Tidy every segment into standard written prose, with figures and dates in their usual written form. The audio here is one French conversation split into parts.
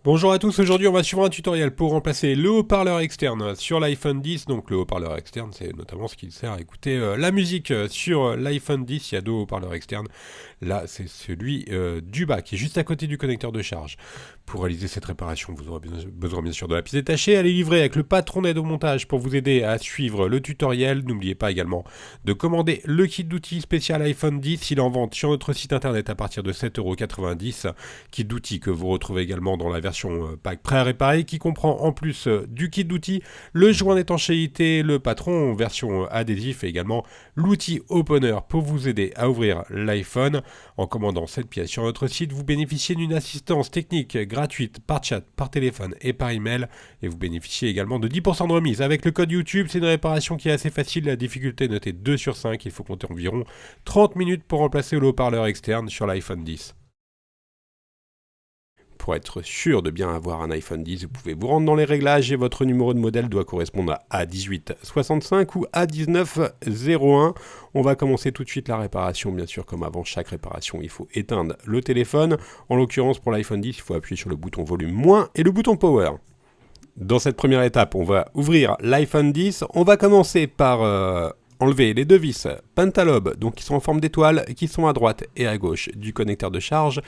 Bonjour à tous, aujourd'hui on va suivre un tutoriel pour remplacer le haut-parleur externe sur l'iPhone 10. Donc le haut-parleur externe, c'est notamment ce qui sert à écouter la musique sur l'iPhone 10. Il y a deux haut-parleurs externes. Là c'est celui du bas qui est juste à côté du connecteur de charge. Pour réaliser cette réparation, vous aurez besoin bien sûr de la pièce détachée. Elle est livrée avec le patron d'aide au montage pour vous aider à suivre le tutoriel. N'oubliez pas également de commander le kit d'outils spécial iPhone 10. Il est en vente sur notre site internet à partir de 7,90 €. Kit d'outils que vous retrouvez également dans la version pack prêt à réparer qui comprend en plus du kit d'outils, le joint d'étanchéité, le patron version adhésif et également l'outil opener pour vous aider à ouvrir l'iPhone. En commandant cette pièce sur notre site, vous bénéficiez d'une assistance technique gratuite par chat, par téléphone et par email et vous bénéficiez également de 10% de remise. Avec le code YouTube, c'est une réparation qui est assez facile, la difficulté est notée 2 sur 5, il faut compter environ 30 minutes pour remplacer le haut-parleur externe sur l'iPhone 10. Pour être sûr de bien avoir un iPhone 10, vous pouvez vous rendre dans les réglages et votre numéro de modèle doit correspondre à A1865 ou A1901. On va commencer tout de suite la réparation. Bien sûr, comme avant chaque réparation, il faut éteindre le téléphone. En l'occurrence, pour l'iPhone 10, il faut appuyer sur le bouton volume moins et le bouton power. Dans cette première étape, on va ouvrir l'iPhone 10. On va commencer par enlever les deux vis Pentalobe, donc qui sont en forme d'étoile, qui sont à droite et à gauche du connecteur de charge,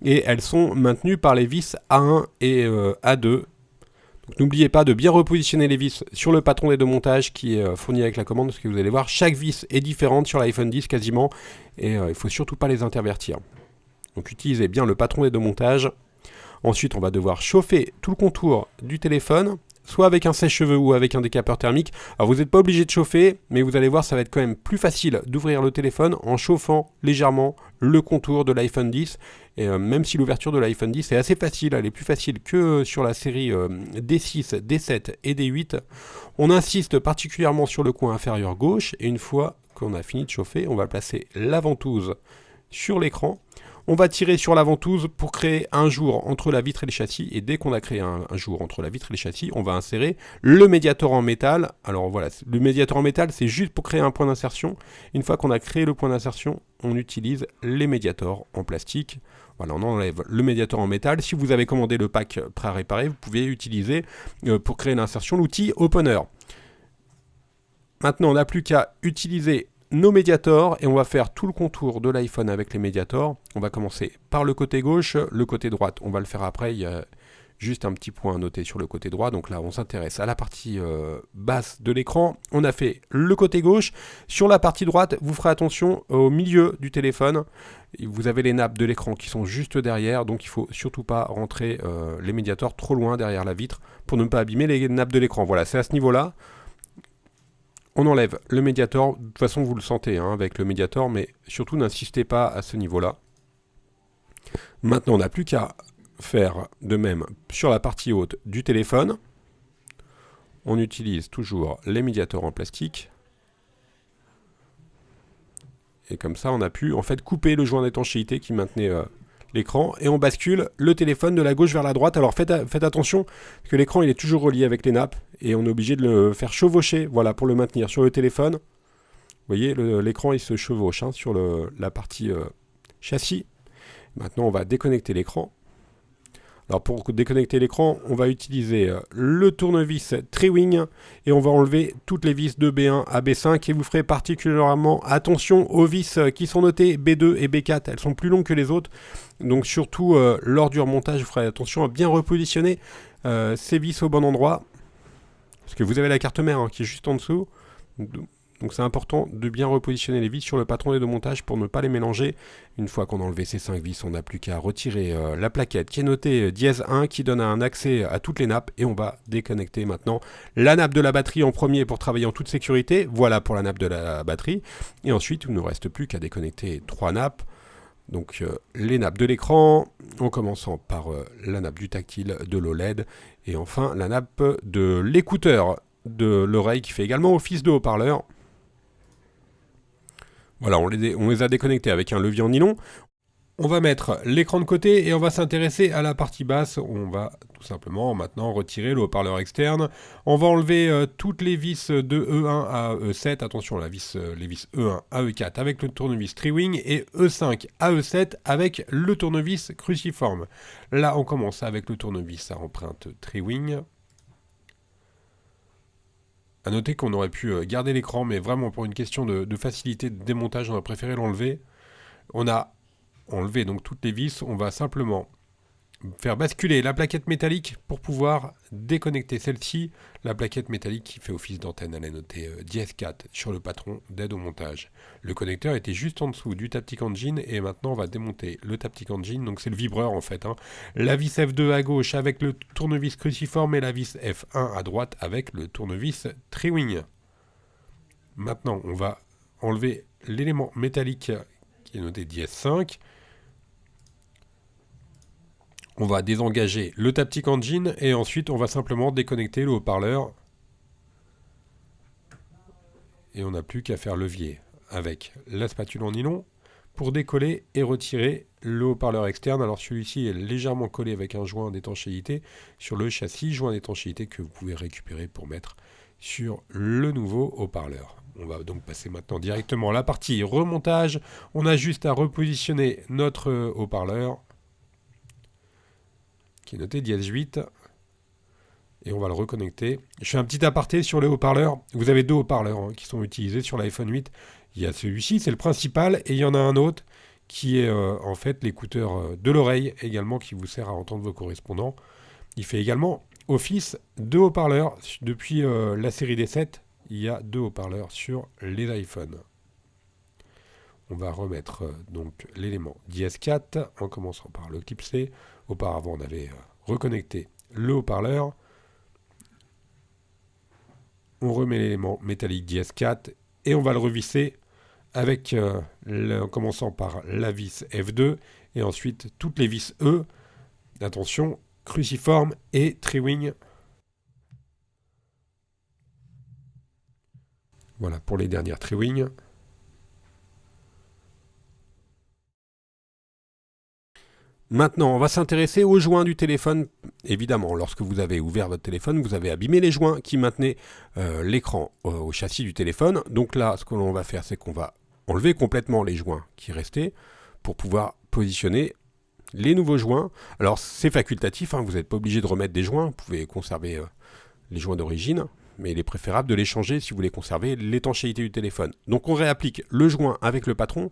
et elles sont maintenues par les vis A1 et A2. Donc n'oubliez pas de bien repositionner les vis sur le patron d'aide au montage qui est fourni avec la commande, parce que vous allez voir, chaque vis est différente sur l'iPhone 10 quasiment, et il ne faut surtout pas les intervertir. Donc utilisez bien le patron d'aide au montage. Ensuite, on va devoir chauffer tout le contour du téléphone, soit avec un sèche-cheveux ou avec un décapeur thermique. Alors vous n'êtes pas obligé de chauffer, mais vous allez voir, ça va être quand même plus facile d'ouvrir le téléphone en chauffant légèrement le contour de l'iPhone 10. Et même si l'ouverture de l'iPhone 10 est assez facile, elle est plus facile que sur la série D6, D7 et D8, on insiste particulièrement sur le coin inférieur gauche, et une fois qu'on a fini de chauffer, on va placer la ventouse sur l'écran. On va tirer sur la ventouse pour créer un jour entre la vitre et le châssis, et dès qu'on a créé un jour entre la vitre et le châssis, on va insérer le médiator en métal. Alors voilà, le médiator en métal, c'est juste pour créer un point d'insertion. Une fois qu'on a créé le point d'insertion, on utilise les médiators en plastique. Voilà, on enlève le médiator en métal. Si vous avez commandé le pack prêt à réparer, vous pouvez utiliser pour créer l'insertion l'outil Opener. Maintenant, on n'a plus qu'à utiliser nos médiators et on va faire tout le contour de l'iPhone avec les médiators. On va commencer par le côté gauche, le côté droite, on va le faire après. Il y a juste un petit point à noter sur le côté droit. Donc là, on s'intéresse à la partie basse de l'écran. On a fait le côté gauche. Sur la partie droite, vous ferez attention au milieu du téléphone. Vous avez les nappes de l'écran qui sont juste derrière, donc il ne faut surtout pas rentrer les médiators trop loin derrière la vitre pour ne pas abîmer les nappes de l'écran. Voilà, c'est à ce niveau-là. On enlève le médiator, de toute façon vous le sentez avec le médiator, mais surtout n'insistez pas à ce niveau-là. Maintenant on n'a plus qu'à faire de même sur la partie haute du téléphone. On utilise toujours les médiators en plastique. Et comme ça on a pu en fait couper le joint d'étanchéité qui maintenait l'écran, et on bascule le téléphone de la gauche vers la droite. Alors faites attention, parce que l'écran il est toujours relié avec les nappes, et on est obligé de le faire chevaucher, voilà, pour le maintenir sur le téléphone. Vous voyez, l'écran il se chevauche sur la partie châssis. Maintenant on va déconnecter l'écran. Alors pour déconnecter l'écran, on va utiliser le tournevis Triwing et on va enlever toutes les vis de B1 à B5, et vous ferez particulièrement attention aux vis qui sont notées B2 et B4. Elles sont plus longues que les autres, donc surtout lors du remontage, vous ferez attention à bien repositionner ces vis au bon endroit, parce que vous avez la carte mère qui est juste en dessous. Donc c'est important de bien repositionner les vis sur le patron d'aide au montage pour ne pas les mélanger. Une fois qu'on a enlevé ces 5 vis, on n'a plus qu'à retirer la plaquette qui est notée dièse 1, qui donne un accès à toutes les nappes, et on va déconnecter maintenant la nappe de la batterie en premier pour travailler en toute sécurité. Voilà pour la nappe de la batterie. Et ensuite, il ne nous reste plus qu'à déconnecter 3 nappes. Donc les nappes de l'écran, en commençant par la nappe du tactile, de l'OLED, et enfin la nappe de l'écouteur de l'oreille qui fait également office de haut-parleur. Voilà, on les a déconnectés avec un levier en nylon. On va mettre l'écran de côté et on va s'intéresser à la partie basse. On va tout simplement maintenant retirer le haut-parleur externe. On va enlever toutes les vis de E1 à E7. Attention, les vis E1 à E4 avec le tournevis Triwing et E5 à E7 avec le tournevis cruciforme. Là, on commence avec le tournevis à empreinte Triwing. A noter qu'on aurait pu garder l'écran, mais vraiment pour une question de facilité de démontage, on a préféré l'enlever. On a enlevé donc toutes les vis, on va simplement faire basculer la plaquette métallique pour pouvoir déconnecter celle-ci. La plaquette métallique qui fait office d'antenne, elle est notée DS4 sur le patron d'aide au montage. Le connecteur était juste en dessous du Taptic Engine et maintenant on va démonter le Taptic Engine, donc c'est le vibreur en fait. La vis F2 à gauche avec le tournevis cruciforme et la vis F1 à droite avec le tournevis Triwing. Maintenant on va enlever l'élément métallique qui est noté DS5. On va désengager le Taptic Engine et ensuite on va simplement déconnecter le haut-parleur. Et on n'a plus qu'à faire levier avec la spatule en nylon pour décoller et retirer le haut-parleur externe. Alors celui-ci est légèrement collé avec un joint d'étanchéité sur le châssis, joint d'étanchéité que vous pouvez récupérer pour mettre sur le nouveau haut-parleur. On va donc passer maintenant directement à la partie remontage. On a juste à repositionner notre haut-parleur qui est noté dièse 8 et on va le reconnecter. Je fais un petit aparté sur les haut-parleurs. Vous avez deux haut-parleurs qui sont utilisés sur l'iPhone 8. Il y a celui-ci, c'est le principal, et il y en a un autre qui est en fait l'écouteur de l'oreille également qui vous sert à entendre vos correspondants. Il fait également office de haut-parleur. Depuis la série des 7, il y a deux haut-parleurs sur les iPhones. On va remettre donc l'élément dièse 4 en commençant par le clipser. Auparavant, on avait reconnecté le haut-parleur. On remet l'élément métallique dièse 4 et on va le revisser avec, en commençant par la vis F2 et ensuite toutes les vis E. Attention, cruciforme et Triwing. Voilà pour les dernières Triwing. Maintenant, on va s'intéresser aux joints du téléphone. Évidemment, lorsque vous avez ouvert votre téléphone, vous avez abîmé les joints qui maintenaient l'écran au châssis du téléphone. Donc là, ce que l'on va faire, c'est qu'on va enlever complètement les joints qui restaient pour pouvoir positionner les nouveaux joints. Alors, c'est facultatif, vous n'êtes pas obligé de remettre des joints. Vous pouvez conserver les joints d'origine, mais il est préférable de les changer si vous voulez conserver l'étanchéité du téléphone. Donc, on réapplique le joint avec le patron.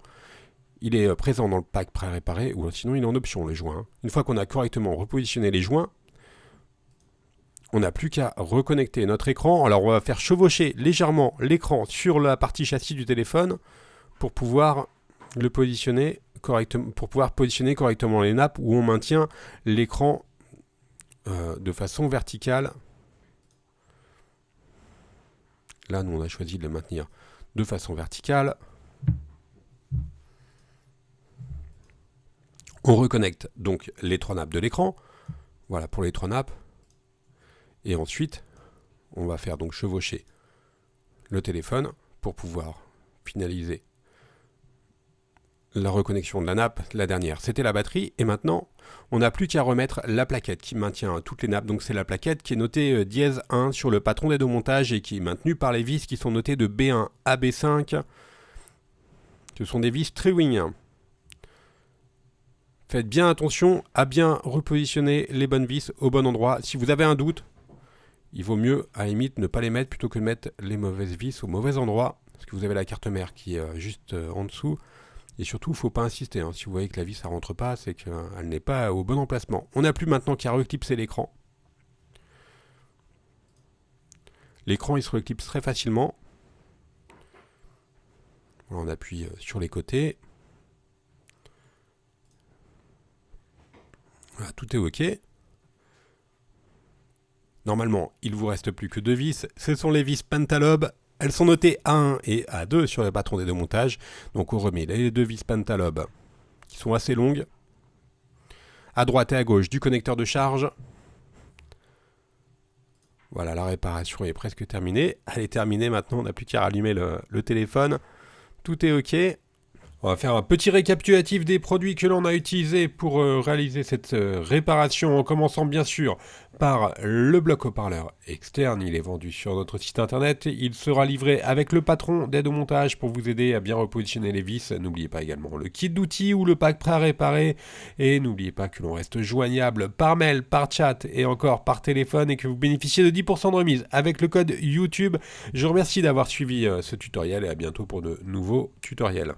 Il est présent dans le pack pré-réparé, ou sinon il est en option, le joint. Une fois qu'on a correctement repositionné les joints, on n'a plus qu'à reconnecter notre écran. Alors on va faire chevaucher légèrement l'écran sur la partie châssis du téléphone pour pouvoir le positionner correctement, pour pouvoir positionner correctement les nappes où on maintient l'écran de façon verticale. Là, nous on a choisi de le maintenir de façon verticale. On reconnecte donc les trois nappes de l'écran. Voilà pour les trois nappes. Et ensuite, on va faire donc chevaucher le téléphone pour pouvoir finaliser la reconnexion de la nappe. La dernière, c'était la batterie. Et maintenant, on n'a plus qu'à remettre la plaquette qui maintient toutes les nappes. Donc c'est la plaquette qui est notée dièse 1 sur le patron d'aide au montage et qui est maintenue par les vis qui sont notées de B1 à B5. Ce sont des vis Triwing. Faites bien attention à bien repositionner les bonnes vis au bon endroit. Si vous avez un doute, il vaut mieux, à la limite, ne pas les mettre plutôt que de mettre les mauvaises vis au mauvais endroit. Parce que vous avez la carte mère qui est juste en dessous. Et surtout, il ne faut pas insister. Si vous voyez que la vis ne rentre pas, c'est qu'elle n'est pas au bon emplacement. On n'a plus maintenant qu'à reclipser l'écran. L'écran, il se reclipse très facilement. Voilà, on appuie sur les côtés. Voilà, tout est OK. Normalement, il ne vous reste plus que deux vis. Ce sont les vis Pentalobe. Elles sont notées A1 et A2 sur le patron des deux montages. Donc on remet les deux vis Pentalobe qui sont assez longues. À droite et à gauche du connecteur de charge. Voilà, la réparation est presque terminée. Elle est terminée maintenant, on n'a plus qu'à rallumer le téléphone. Tout est OK. On va faire un petit récapitulatif des produits que l'on a utilisés pour réaliser cette réparation, en commençant bien sûr par le bloc haut-parleur externe. Il est vendu sur notre site internet. Il sera livré avec le patron d'aide au montage pour vous aider à bien repositionner les vis. N'oubliez pas également le kit d'outils ou le pack prêt à réparer. Et n'oubliez pas que l'on reste joignable par mail, par chat et encore par téléphone et que vous bénéficiez de 10% de remise avec le code YouTube. Je vous remercie d'avoir suivi ce tutoriel et à bientôt pour de nouveaux tutoriels.